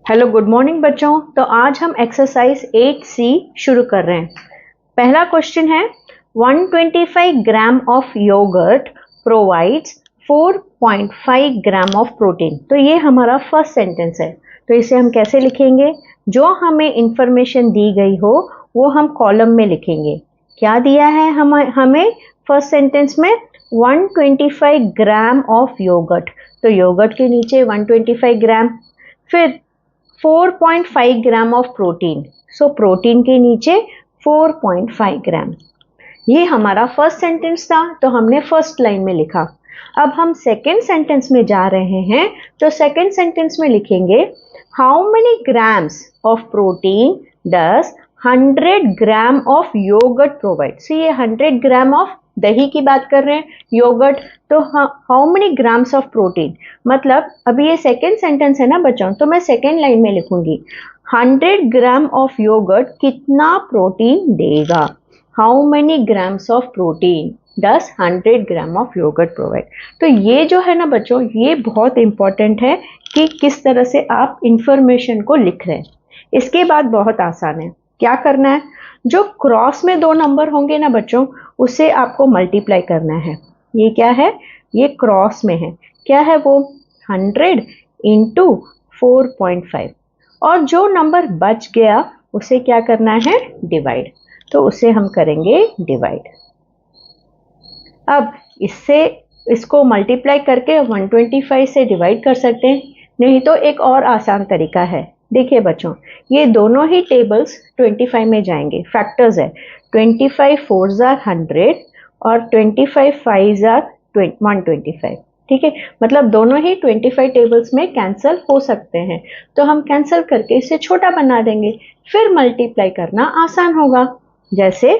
Hello good morning बच्चों। तो आज हम एक्सरसाइज 8C शुरू कर रहे हैं। पहला क्वेश्चन है 125 gram of yoghurt provides 4.5 gram of protein. तो ये हमारा फर्स्ट सेंटेंस है। तो इसे हम कैसे लिखेंगे? जो हमें इंफॉर्मेशन दी गई हो वो हम कॉलम में लिखेंगे। क्या दिया है हमें फर्स्ट सेंटेंस में? 125 ग्राम ऑफ योगर्ट। तो योगर्ट के नीचे 125 ग्राम, फिर 4.5 gram of protein. So protein के नीचे 4.5 ग्राम। ये हमारा फर्स्ट सेंटेंस था, तो हमने फर्स्ट लाइन में लिखा। अब हम सेकेंड सेंटेंस में जा रहे हैं। तो सेकेंड सेंटेंस में लिखेंगे how many grams of protein does 100 gram of yogurt provide. So ये 100 ग्राम ऑफ दही की बात कर रहे हैं, योगर्ट। तो how many grams of protein, मतलब अभी ये सेकेंड सेंटेंस है ना बच्चों, तो मैं सेकेंड लाइन में लिखूंगी 100 ग्राम ऑफ योगर्ट कितना प्रोटीन देगा। How many grams of protein does 100 gram of yogurt provide. तो ये जो है ना बच्चों, ये बहुत इंपॉर्टेंट है कि किस तरह से आप इंफॉर्मेशन को लिख रहे हैं। इसके बाद बहुत आसान है। क्या करना है? जो क्रॉस में दो नंबर होंगे ना बच्चों, उसे आपको मल्टीप्लाई करना है। ये क्या है? ये क्रॉस में है। क्या है वो? 100 इंटू 4.5। और जो नंबर बच गया उसे क्या करना है? डिवाइड। तो उसे हम करेंगे डिवाइड। अब इसको मल्टीप्लाई करके 125 से डिवाइड कर सकते हैं, नहीं तो एक और आसान तरीका है। देखिए बच्चों, ये दोनों ही टेबल्स 25 में जाएंगे, फैक्टर्स है। 25 4s are 100 और 25 5s are 125। ठीक है, मतलब दोनों ही 25 टेबल्स में कैंसिल हो सकते हैं। तो हम कैंसिल करके इसे छोटा बना देंगे, फिर मल्टीप्लाई करना आसान होगा। जैसे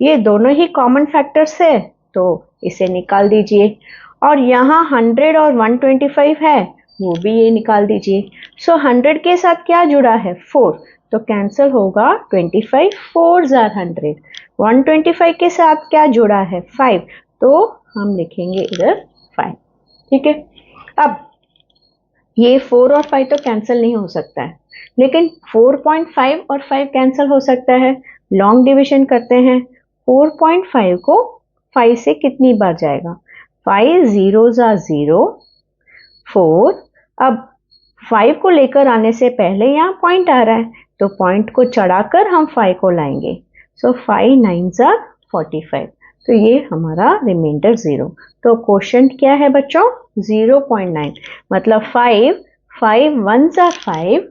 ये दोनों ही कॉमन फैक्टर्स है, तो इसे निकाल दीजिए। और यहाँ 100 और 125 है, वो भी ये निकाल दीजिए। सो 100 के साथ क्या जुड़ा है? 4, तो कैंसिल होगा 25 4s are 100। 125 के साथ क्या जुड़ा है? 5, तो हम लिखेंगे इधर 5। ठीक है, अब ये 4 और 5 तो कैंसिल नहीं हो सकता है, लेकिन 4.5 और 5 कैंसिल हो सकता है। लॉन्ग डिविजन करते हैं। 4.5 को 5 से कितनी बार जाएगा? 5 zeros are 0, 4। अब 5 को लेकर आने से पहले यहाँ पॉइंट आ रहा है, तो पॉइंट को चढ़ाकर हम 5 को लाएंगे। सो 5 9s are 45। तो ये हमारा रिमाइंडर 0। तो क्वोशंट क्या है बच्चों? 0.9। मतलब 5 1s are 5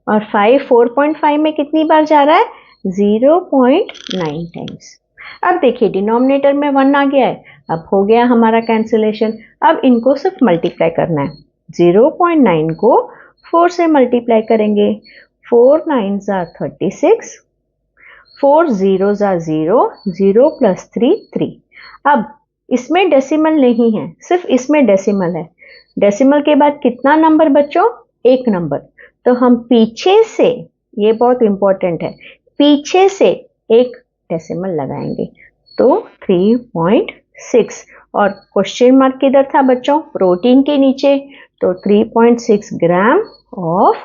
और 5 4.5 में कितनी बार जा रहा है? 0.9 टाइम्स। अब देखिए डिनोमिनेटर में 1 आ गया है, अब हो गया हमारा कैंसिलेशन। अब इनको सिर्फ मल्टीप्लाई करना है। 0.9 को 4 से मल्टीप्लाई करेंगे। 4 9s are 36, 4 zeros are 0, 0 plus 3 3। अब इसमें डेसिमल नहीं है, सिर्फ इसमें डेसिमल है। डेसिमल के बाद कितना नंबर बच्चों? एक नंबर। तो हम पीछे से, ये बहुत इंपॉर्टेंट है, पीछे से एक डेसिमल लगाएंगे, तो 3.6। और क्वेश्चन मार्क किधर था बच्चों? प्रोटीन के नीचे। तो 3.6 ग्राम ऑफ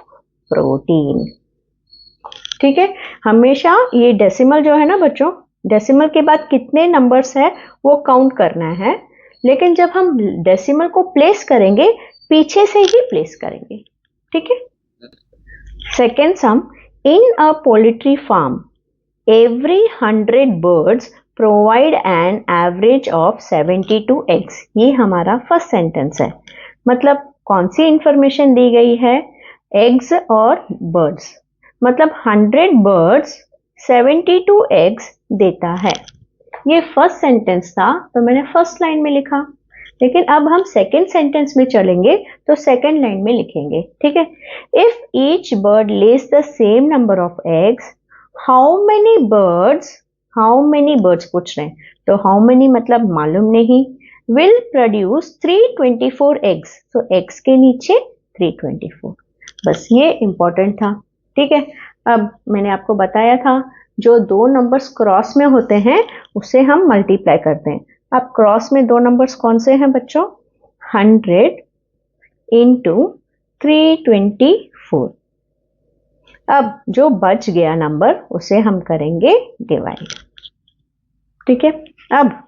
प्रोटीन। ठीक है, हमेशा ये डेसिमल जो है ना बच्चों, डेसिमल के बाद कितने नंबर्स है वो काउंट करना है। लेकिन जब हम डेसिमल को प्लेस करेंगे, पीछे से ही प्लेस करेंगे। ठीक है। Second sum, in a poultry farm every 100 birds provide an average of 72 eggs। ये हमारा फर्स्ट सेंटेंस है। मतलब कौन सी इंफॉर्मेशन दी गई है? एग्स और बर्ड्स। मतलब 100 बर्ड्स 72 एग्स देता है। ये फर्स्ट सेंटेंस था, तो मैंने फर्स्ट लाइन में लिखा। लेकिन अब हम सेकेंड सेंटेंस में चलेंगे, तो सेकेंड लाइन में लिखेंगे। ठीक है, if each bird less the same number of eggs, how many birds पूछ रहे हैं, तो हाउ मेनी मतलब मालूम नहीं। Will produce 324 eggs. तो एग्स के नीचे 324। बस ये इंपॉर्टेंट था। ठीक है, अब मैंने आपको बताया था जो दो नंबर्स क्रॉस में होते हैं उसे हम मल्टीप्लाई करते हैं। अब क्रॉस में दो नंबर्स कौन से हैं बच्चों? 100 इंटू 324। अब जो बच गया नंबर उसे हम करेंगे डिवाइड। ठीक है, अब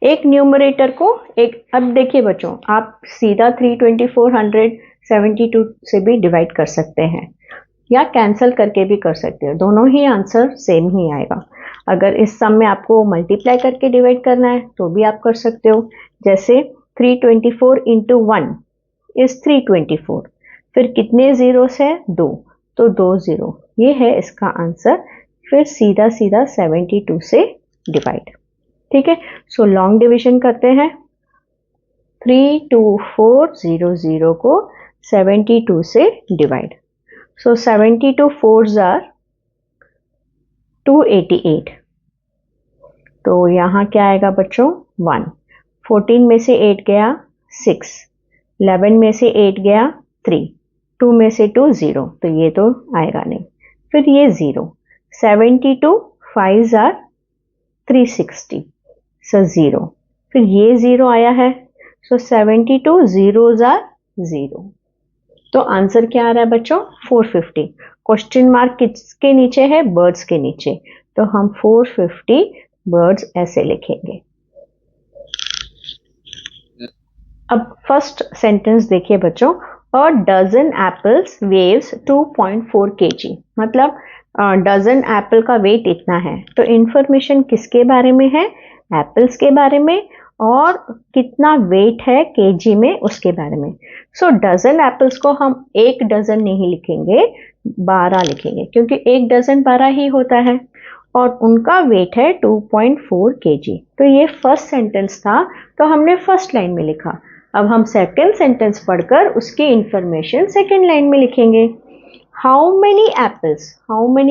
एक न्यूमरेटर को अब देखिए बच्चों, आप सीधा 32472 से भी डिवाइड कर सकते हैं या कैंसिल करके भी कर सकते हो, दोनों ही आंसर सेम ही आएगा। अगर इस सम में आपको मल्टीप्लाई करके डिवाइड करना है तो भी आप कर सकते हो, जैसे 324 इंटू 1 इज 324, फिर कितने जीरोस है 2, तो 2 जीरो, ये है इसका आंसर। फिर सीधा सीधा 72 से डिवाइड। ठीक है, सो लॉन्ग डिवीजन करते हैं। 32400 को 72 से डिवाइड। So 72 4s are 288। तो यहाँ क्या आएगा बच्चों 1, 14 में से 8 गया 6, 11 में से 8 गया 3, 2 में से 2 0, तो ये तो आएगा नहीं। फिर ये 0, 72 5s आर 360, सो 0, फिर ये 0 आया है, सो 72 zeros आर 0। तो आंसर क्या आ रहा है बच्चों 450। क्वेश्चन मार्क किसके नीचे है, बर्ड्स के नीचे, तो हम 450 बर्ड्स ऐसे लिखेंगे। अब फर्स्ट सेंटेंस देखिए बच्चों, a dozen apples weighs 2.4 kg, मतलब डजन एप्पल का वेट इतना है। तो इंफॉर्मेशन किसके बारे में है, एप्पल्स के बारे में, और कितना वेट है केजी में उसके बारे में। सो डजन एप्पल्स को हम एक डजन नहीं लिखेंगे, 12 लिखेंगे, क्योंकि एक डजन 12 ही होता है, और उनका वेट है 2.4 kg। तो ये फर्स्ट सेंटेंस था, तो हमने फर्स्ट लाइन में लिखा। अब हम सेकेंड सेंटेंस पढ़कर उसकी इंफॉर्मेशन सेकेंड लाइन में लिखेंगे। हाउ मेनी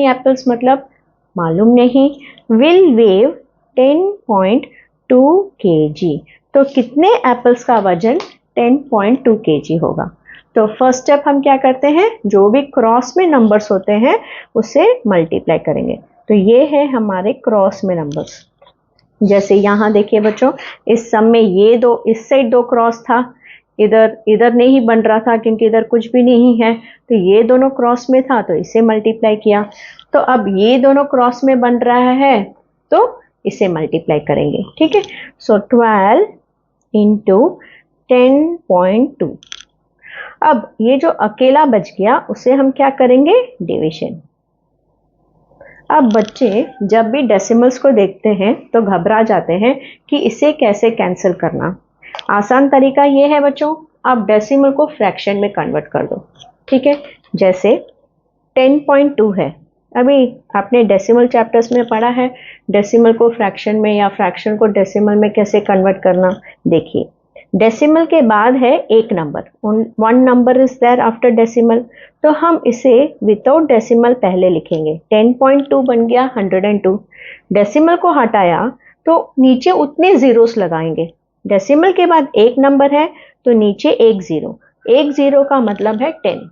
एप्पल्स मतलब मालूम नहीं, विल वेव 10.2 kg, तो कितने एप्पल्स का वजन 10.2 kg होगा। तो फर्स्ट स्टेप हम क्या करते हैं, जो भी क्रॉस में नंबर्स होते हैं उसे मल्टीप्लाई करेंगे। तो ये है हमारे क्रॉस में नंबर्स। जैसे यहाँ देखिए बच्चों, इस सम में ये दो, इस साइड 2 क्रॉस था, इधर नहीं बन रहा था क्योंकि इधर कुछ भी नहीं है, तो ये दोनों क्रॉस में था तो इसे मल्टीप्लाई किया। तो अब ये दोनों क्रॉस में बन रहा है तो इसे मल्टीप्लाई करेंगे। ठीक है, सो 12 इंटू 10.2। अब ये जो अकेला बच गया उसे हम क्या करेंगे, डिवीजन। अब बच्चे जब भी डेसिमल्स को देखते हैं तो घबरा जाते हैं कि इसे कैसे कैंसिल करना। आसान तरीका ये है बच्चों, आप डेसिमल को फ्रैक्शन में कन्वर्ट कर दो। ठीक है, जैसे 10.2 है, अभी आपने डेसिमल चैप्टर्स में पढ़ा है डेसिमल को फ्रैक्शन में या फ्रैक्शन को डेसिमल में कैसे कन्वर्ट करना। देखिए, डेसिमल के बाद है एक number, 1 number is there after decimal, तो हम इसे विदाउट डेसिमल पहले लिखेंगे। 10.2 बन गया 102, डेसिमल को हटाया तो नीचे उतने जीरोस लगाएंगे। डेसिमल के बाद एक नंबर है तो नीचे एक जीरो का मतलब है 10,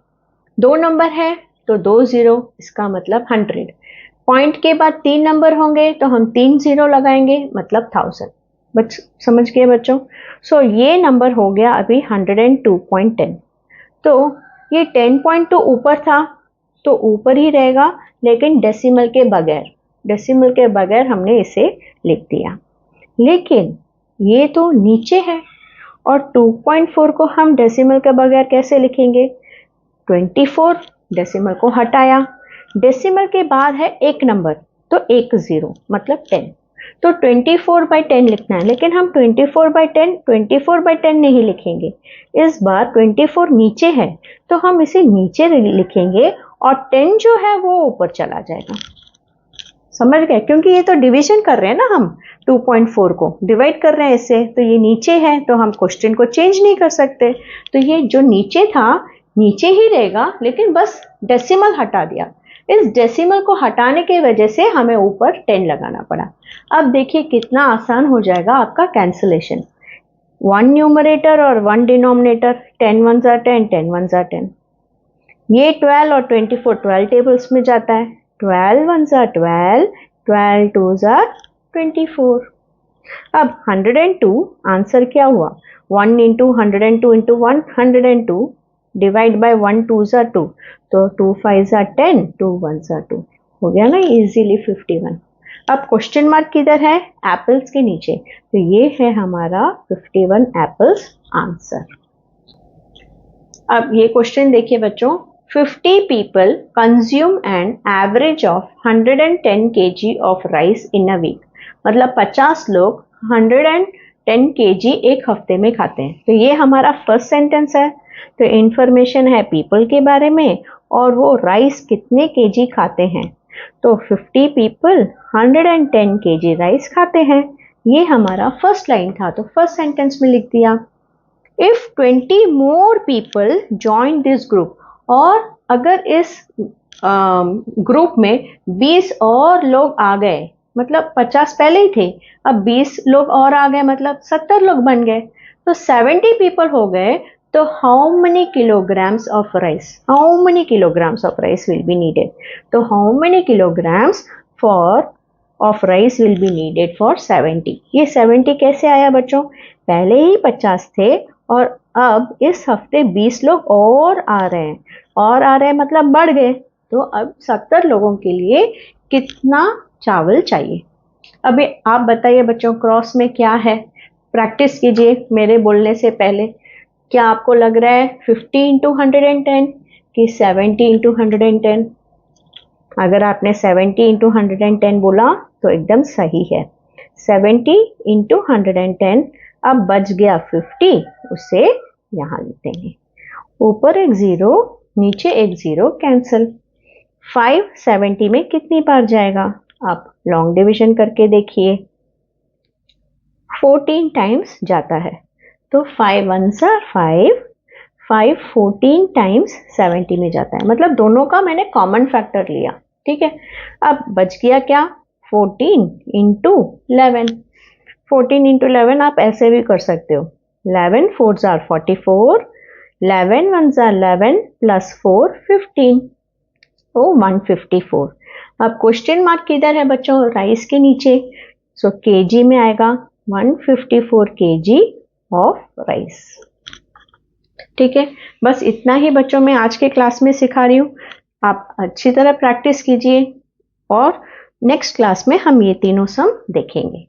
2 नंबर है तो 2 जीरो, इसका मतलब 100। पॉइंट के बाद 3 नंबर होंगे तो हम 3 जीरो लगाएंगे, मतलब 1000। समझ गए बच्चों। सो ये नंबर हो गया अभी 102.10। तो ये 10.2 ऊपर था तो ऊपर ही रहेगा, लेकिन डेसिमल के बगैर हमने इसे लिख दिया। लेकिन ये तो नीचे है, और 2.4 को हम डेसिमल के बगैर कैसे लिखेंगे, 24, डेसिमल को हटाया, डेसिमल के बाद है एक नंबर तो एक जीरो, मतलब 10, तो 24/10 लिखना है। लेकिन हम 24/10 नहीं लिखेंगे, इस बार 24 नीचे है तो हम इसे नीचे लिखेंगे और 10 जो है वो ऊपर चला जाएगा। समझ गए, क्योंकि ये तो डिवीजन कर रहे हैं ना, हम 2.4 को डिवाइड कर रहे हैं इससे, तो ये नीचे है तो हम क्वेश्चन को चेंज नहीं कर सकते। तो ये जो नीचे था नीचे ही रहेगा, लेकिन बस डेसिमल हटा दिया। इस डेसिमल को हटाने की वजह से हमें ऊपर 10 लगाना पड़ा। अब देखिए कितना आसान हो जाएगा आपका कैंसिलेशन। 1 न्यूमरेटर और 1 denominator, 10 1s are 10, 10 1s are 10। ये 12 और 24 12 टेबल्स में जाता है, 12 1s are 12, 12 2s are 24। अब 102 आंसर क्या हुआ, 1 इंटू 102 इंटू 1 102, डिवाइड बाय 1 2 ज़ा 2, तो 2 5 ज़ा 10, 2 1 ज़ा 2, हो गया ना इजीली 51। अब क्वेश्चन मार्क किधर है? एप्पल्स के नीचे, तो ये है हमारा 51 एप्पल्स आंसर। अब ये क्वेश्चन देखिए बच्चों, 50 people consume an average of 110 kg of rice in a week। मतलब 50 लोग 110 kg एक हफ्ते में खाते हैं। तो ये हमारा फर्स्ट सेंटेंस है, तो इंफॉर्मेशन है पीपल के बारे में और वो राइस कितने केजी खाते हैं। तो 50 people 110 kg राइस खाते हैं, ये हमारा फर्स्ट लाइन था, तो फर्स्ट सेंटेंस में लिख दिया। If 20 more people join this group, और अगर इस ग्रुप में 20 और लोग आ गए, मतलब 50 पहले ही थे, अब 20 लोग और आ गए, मतलब 70 लोग बन गए, तो 70 पीपल हो गए। तो how many kilograms of rice, how many kilograms of rice will be needed, तो how many kilograms for of rice will be needed for 70। ये 70 कैसे आया बच्चों? पहले ही 50 थे और अब इस हफ्ते 20 लोग और आ रहे हैं, और आ रहे हैं मतलब बढ़ गए, तो अब 70 लोगों के लिए कितना चावल चाहिए। अभी आप बताइए बच्चों, क्रॉस में क्या है? प्रैक्टिस कीजिए मेरे बोलने से पहले। क्या आपको लग रहा है 50 इंटू 110 कि 70 इंटू 110? अगर आपने 70 इंटू 110 बोला तो एकदम सही है। 70 इंटू 110, अब बच गया 50, उसे यहाँ लिख देंगे। ऊपर एक जीरो, नीचे एक जीरो, कैंसिल। 5 70 में कितनी बार जाएगा? आप लॉन्ग डिवीजन करके देखिए, 14 टाइम्स जाता है, तो 5 1 5, 5 14 टाइम्स 70 में जाता है, मतलब दोनों का मैंने कॉमन फैक्टर लिया, ठीक है। अब बच गया क्या? 14 इंटू 11। 14 इंटू 11 आप ऐसे भी कर सकते हो, 11 4 जार 44, 11 1 जार 11 प्लस 4 15, ओ 154। अब क्वेश्चन मार्क किधर है बच्चों? राइस के नीचे, सो केजी में आएगा 154 केजी ऑफ राइस। ठीक है, बस इतना ही बच्चों मैं आज के क्लास में सिखा रही हूँ। आप अच्छी तरह प्रैक्टिस कीजिए और नेक्स्ट क्लास में हम ये तीनों सम देखेंगे।